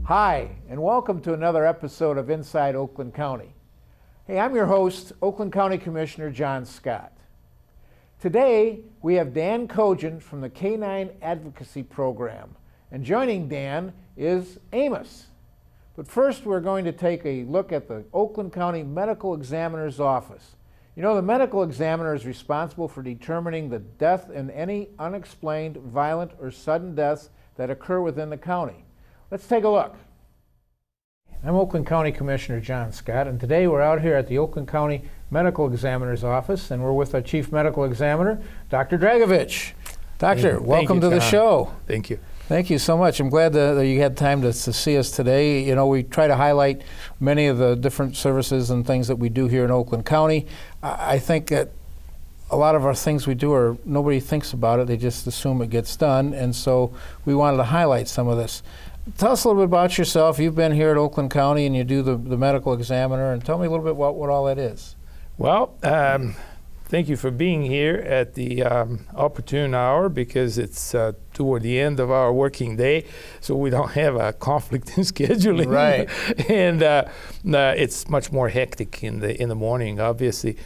Hi, and welcome to another episode of Inside Oakland County. Hey, I'm your host, Oakland County Commissioner John Scott. Today, we have Dan Cogent from the K-9 Advocacy Program, and joining Dan is Amos. But first, we're going to take a look at the Oakland County Medical Examiner's Office. You know, the medical examiner is responsible for determining the death in any unexplained, violent, or sudden deaths that occur within the county. Let's take a look. I'm Oakland County Commissioner John Scott, and today we're out here at the Oakland County Medical Examiner's Office, and we're with our Chief Medical Examiner, Dr. Dragovic. Doctor, welcome to the show. Thank you. Thank you so much. I'm glad that you had time to see us today. You know, we try to highlight many of the different services and things that we do here in Oakland County. I think that a lot of our things we do are, nobody thinks about it, they just assume it gets done, and so we wanted to highlight some of this. Tell us a little bit about yourself. You've been here at Oakland County and you do the medical examiner, and tell me a little bit about what all that is. Well, thank you for being here at the opportune hour, because it's toward the end of our working day, so we don't have a conflict in scheduling. Right. And it's much more hectic in the morning, obviously.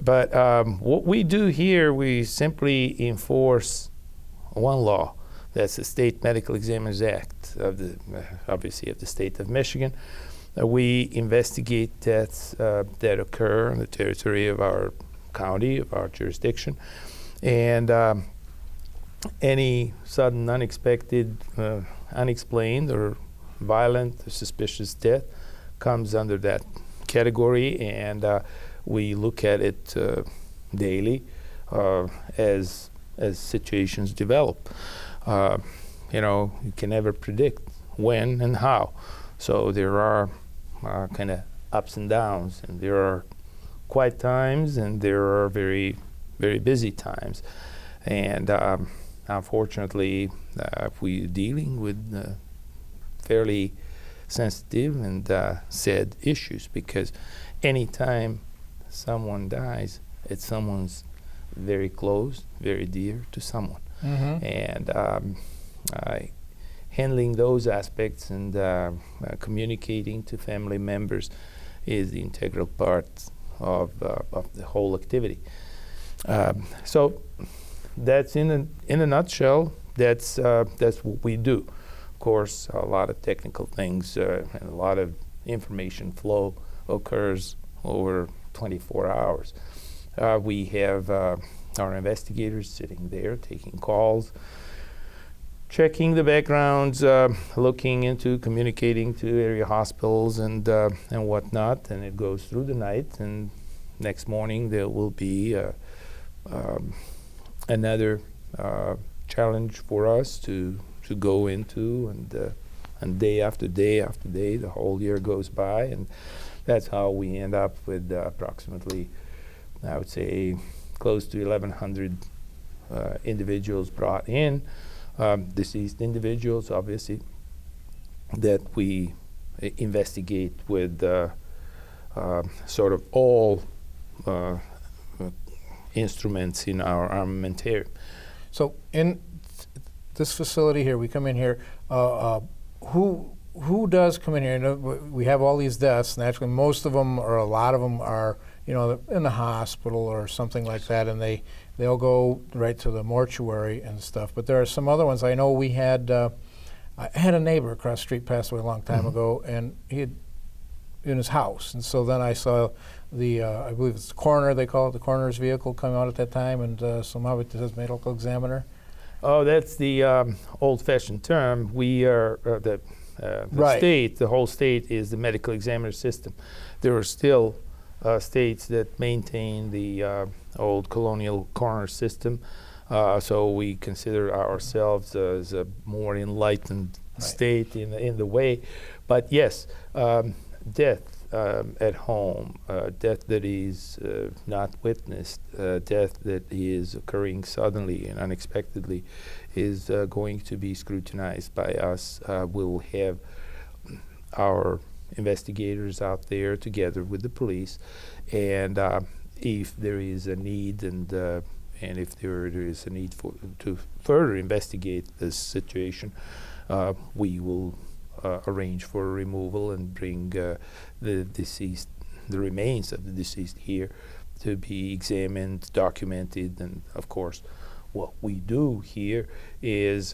But what we do here, we simply enforce one law. That's the State Medical Examiners Act of the, obviously, of the state of Michigan. We investigate deaths that occur on the territory of our county, of our jurisdiction, and any sudden, unexpected, unexplained, or violent or suspicious death comes under that category, and we look at it daily as situations develop. You know, you can never predict when and how. So there are kind of ups and downs, and there are quiet times, and there are very, very busy times. And unfortunately, we're dealing with fairly sensitive and sad issues, because anytime someone dies, it's someone's very close, very dear to someone. Mm-hmm. And handling those aspects and communicating to family members is the integral part of the whole activity. So that's in a nutshell. That's what we do. Of course, a lot of technical things and a lot of information flow occurs over 24 hours. We have our investigators sitting there taking calls, checking the backgrounds, looking into communicating to area hospitals and whatnot, and it goes through the night, and next morning there will be another challenge for us to go into, and day after day after day, the whole year goes by, and that's how we end up with approximately, I would say, close to 1,100 individuals brought in, deceased individuals, obviously, that we investigate with sort of all instruments in our armamentarium. So in this facility here, we come in here, who does come in here? You know, we have all these deaths, and actually most of them, or a lot of them, are, you know, in the hospital or something like that, and they'll go right to the mortuary and stuff. But there are some other ones. I know we had, I had a neighbor across the street passed away a long time ago, and he had in his house, and so then I saw the, I believe it's the coroner, they call it, the coroner's vehicle coming out at that time, and somehow it says medical examiner. Oh, that's the old-fashioned term. We are the right. state, the whole state is the medical examiner system. There are still states that maintain the old colonial coroner system, so we consider ourselves as a more enlightened state in the way. But yes, death at home, death that is not witnessed, death that is occurring suddenly and unexpectedly is going to be scrutinized by us. We'll have our investigators out there together with the police, and if there is a need and if there is a need to further investigate this situation, we will arrange for removal and bring the remains of the deceased here to be examined, documented, and of course, what we do here is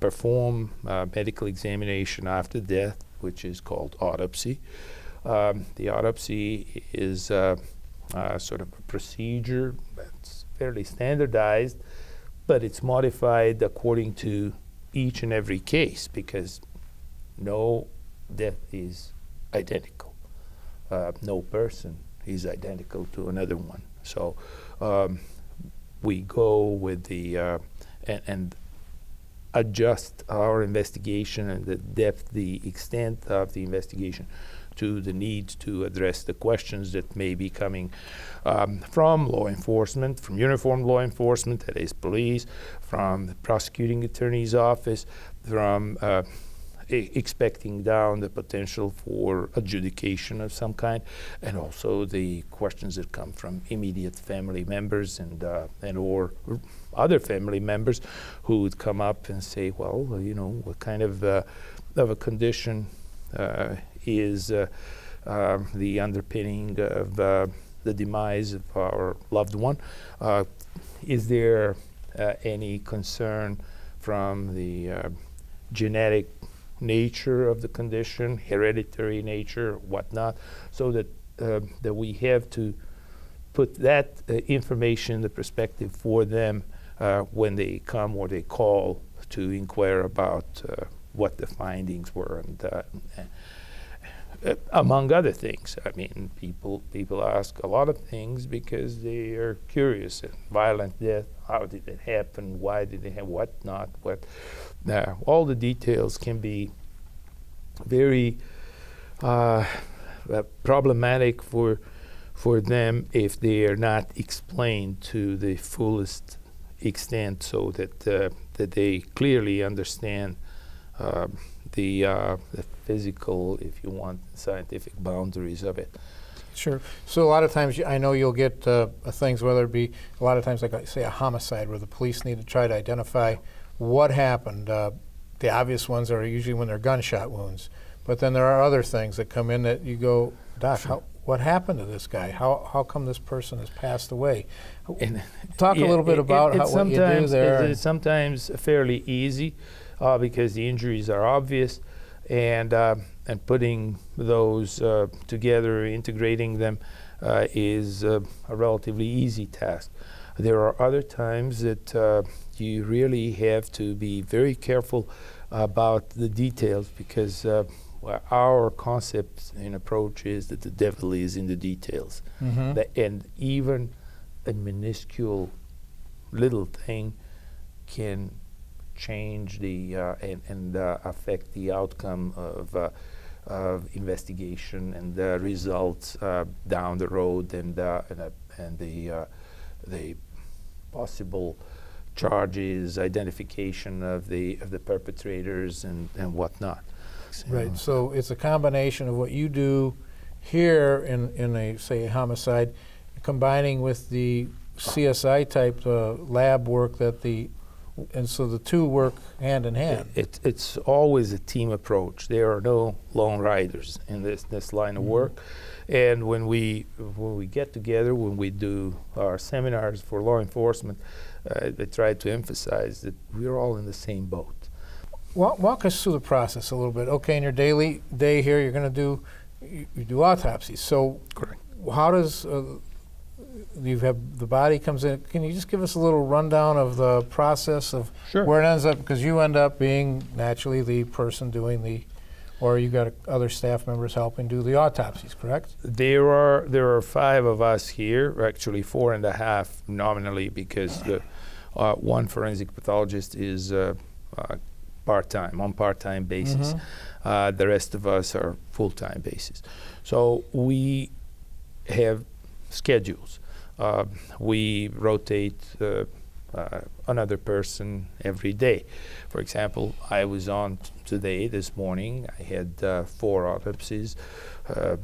perform medical examination after death, which is called autopsy. The autopsy is sort of a procedure that's fairly standardized, but it's modified according to each and every case because no death is identical. No person is identical to another one. So we go with the and adjust our investigation and the depth, the extent of the investigation to the need to address the questions that may be coming from law enforcement, from uniformed law enforcement, that is police, from the prosecuting attorney's office, from expecting down the potential for adjudication of some kind, and also the questions that come from immediate family members and or other family members who would come up and say, well, you know, what kind of a condition is the underpinning of the demise of our loved one? Is there any concern from the genetic nature of the condition, hereditary nature, whatnot, so that that we have to put that information in the perspective for them when they come or they call to inquire about what the findings were, and among other things. I mean, people ask a lot of things because they are curious. Violent death, how did it happen? Why did it happen? What not? What? All the details can be very problematic for them if they are not explained to the fullest extent, so that that they clearly understand the physical, if you want, scientific boundaries of it. Sure. So a lot of times, I know you'll get things, whether it be a lot of times, like say a homicide, where the police need to try to identify what happened. The obvious ones are usually when they're gunshot wounds, but then there are other things that come in that you go, Doc, Sure. What happened to this guy? How come this person has passed away? And Talk a little bit about what you do there. It's sometimes fairly easy because the injuries are obvious, and putting those together, integrating them, is a relatively easy task. There are other times that you really have to be very careful about the details, because our concept and approach is that the devil is in the details. Mm-hmm. And even a minuscule little thing can change the and affect the outcome of investigation and the results down the road, and the possible charges, identification of the perpetrators, and whatnot. Right. So it's a combination of what you do here in a, say, a homicide, combining with the CSI type lab work and so the two work hand in hand. It's always a team approach. There are no lone riders in this line of work. And when we get together, when we do our seminars for law enforcement, I try to emphasize that we're all in the same boat. Walk us through the process a little bit. Okay, in your daily day here, you're going to do autopsies. So, correct. How does you have the body comes in? Can you just give us a little rundown of the process of Sure. where it ends up? Because you end up being naturally the person doing or you got other staff members helping do the autopsies, correct? There are 5 of us here, actually 4.5 nominally, because the one forensic pathologist is part-time, on part-time basis. Mm-hmm. The rest of us are full-time basis. So we have schedules. We rotate another person every day. For example, I was on today, this morning. I had 4 autopsies,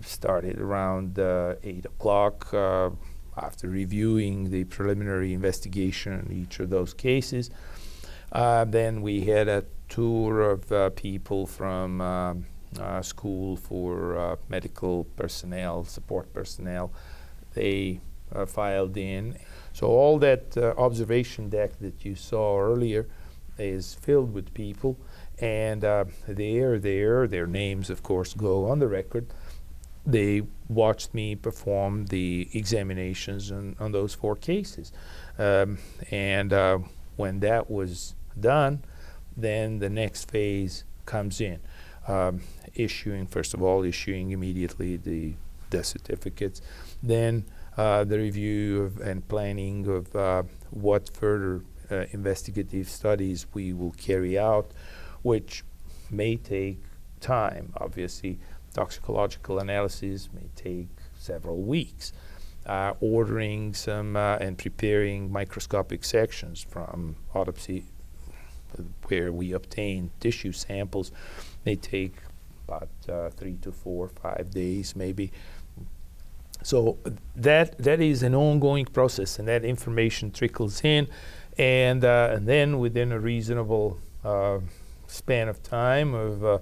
started around 8 o'clock after reviewing the preliminary investigation in each of those cases. Then we had a tour of people from school for medical personnel, support personnel. They filed in. So all that observation deck that you saw earlier is filled with people, and their names, of course, go on the record. They watched me perform the examinations on those 4 cases. And when that was done, then the next phase comes in. First of all, issuing immediately the death certificates, then the review and planning of what further investigative studies we will carry out, which may take time. Obviously, toxicological analysis may take several weeks. Ordering some and preparing microscopic sections from autopsy, where we obtain tissue samples, may take about 3 to 4, 5 days maybe. So that is an ongoing process, and that information trickles in, and then within a reasonable span of time of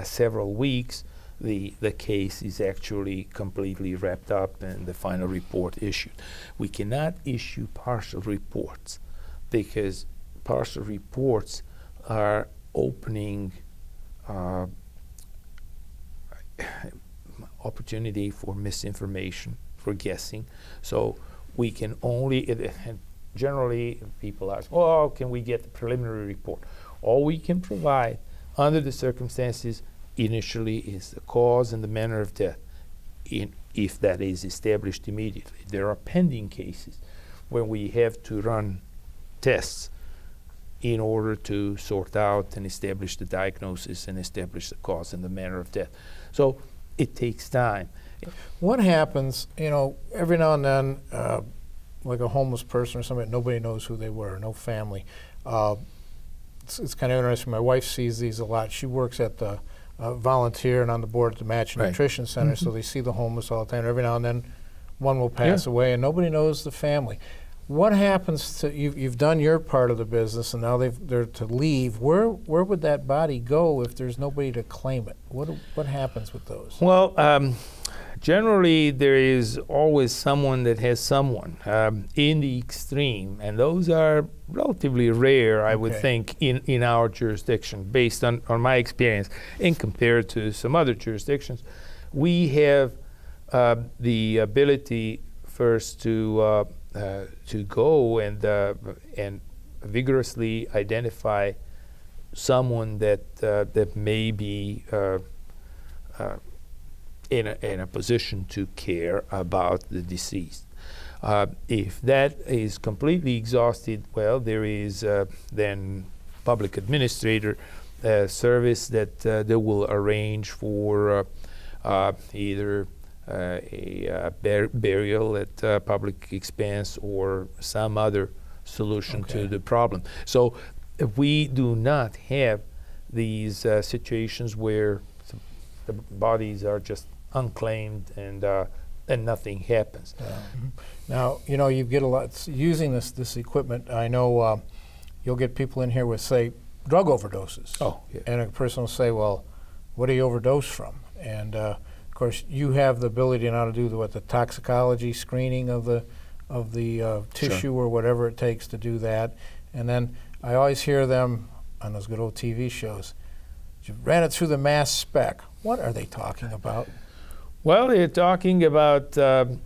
several weeks, the case is actually completely wrapped up and the final report issued. We cannot issue partial reports because partial reports are opening opportunity for misinformation, for guessing. So we can only, and generally people ask, oh, can we get the preliminary report? All we can provide under the circumstances initially is the cause and the manner of death, if that is established immediately. There are pending cases where we have to run tests in order to sort out and establish the diagnosis and establish the cause and the manner of death. So it takes time. What happens, every now and then, like a homeless person or somebody, nobody knows who they were, no family. It's kind of interesting. My wife sees these a lot. She works at the volunteer and on the board at the Match Nutrition Center, so they see the homeless all the time. Every now and then, one will pass away, and nobody knows the family. What happens to you've done your part of the business, and now they're to leave? Where would that body go if there's nobody to claim it? What happens with those? Well, generally there is always someone that has someone in the extreme, and those are relatively rare, I would think, in our jurisdiction, based on my experience, and compared to some other jurisdictions. We have the ability first to go and vigorously identify someone that may be in a position to care about the deceased. If that is completely exhausted, well, there is then public administrator service that they will arrange for either a burial at public expense or some other solution to the problem. So we do not have these situations where the bodies are just unclaimed and nothing happens. Now, you get a lot using this equipment. I know you'll get people in here with, say, drug overdoses. And a person will say, well, what do you overdose from? And of course, you have the ability now to do the toxicology screening of the tissue or whatever it takes to do that. And then I always hear them on those good old TV shows, you ran it through the mass spec. What are they talking about? Well, they're talking about an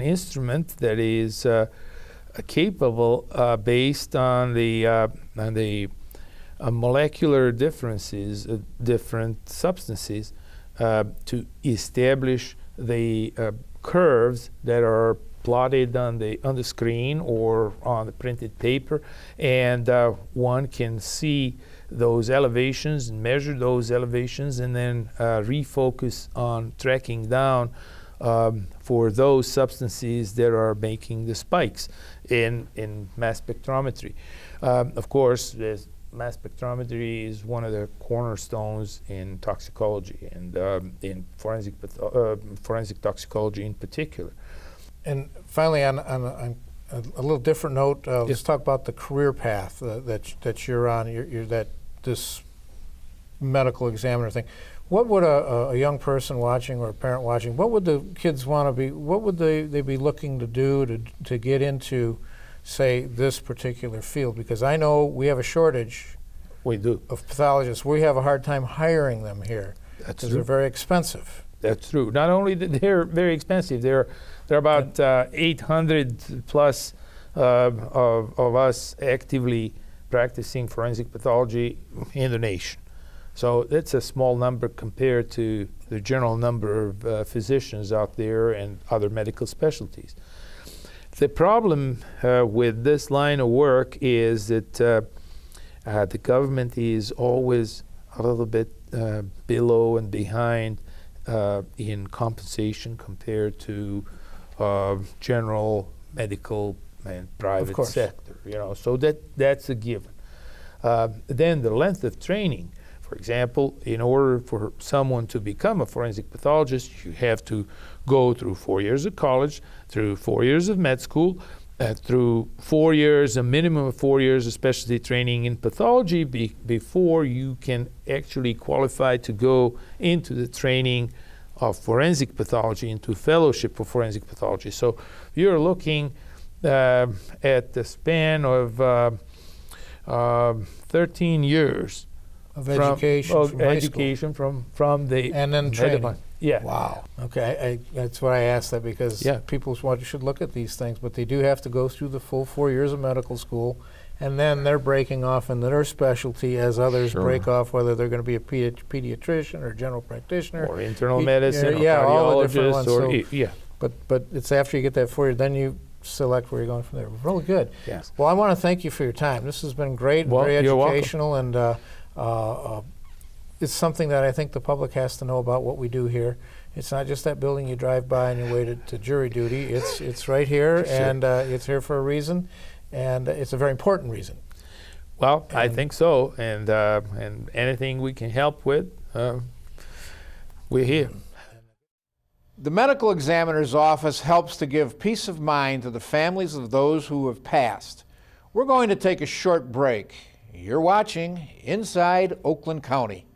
instrument that is capable, based on the molecular differences of different substances, to establish the curves that are plotted on the screen or on the printed paper, and one can see those elevations and measure those elevations, and then refocus on tracking down for those substances that are making the spikes in mass spectrometry. Of course, mass spectrometry is one of the cornerstones in toxicology and in forensic toxicology in particular. And finally, on a little different note. Let's talk about the career path that you're on. This medical examiner thing. What would a young person watching or a parent watching? What would the kids want to be? What would they be looking to do to get into, say, this particular field? Because I know we have a shortage. We do. Of pathologists. We have a hard time hiring them here. That's because they're very expensive. That's true. Not only they're very expensive, there are about 800 plus of us actively practicing forensic pathology in the nation. So that's a small number compared to the general number of physicians out there and other medical specialties. The problem with this line of work is that the government is always a little bit below and behind in compensation compared to general medical and private sector. So that's a given. Then the length of training. For example, in order for someone to become a forensic pathologist, you have to go through 4 years of college, through 4 years of med school, through 4 years, a minimum of 4 years of specialty training in pathology before you can actually qualify to go into the training of forensic pathology, into fellowship of forensic pathology. So you're looking at the span of 13 years of education from the and then training. Yeah. Wow. Okay. That's why I asked that, because people should look at these things, but they do have to go through the full 4 years of medical school, and then they're breaking off into their specialty as others break off, whether they're going to be a pediatrician or general practitioner or internal medicine, or cardiologist, all the different ones. But it's after you get that 4 years, then you select where you're going from there. Really good. Yes. Well, I want to thank you for your time. This has been great, very educational, and it's something that I think the public has to know about what we do here. It's not just that building you drive by and you wait to jury duty. It's right here, and it's here for a reason, and it's a very important reason. Well, I think so, and anything we can help with, we're here. The medical examiner's office helps to give peace of mind to the families of those who have passed. We're going to take a short break. You're watching Inside Oakland County.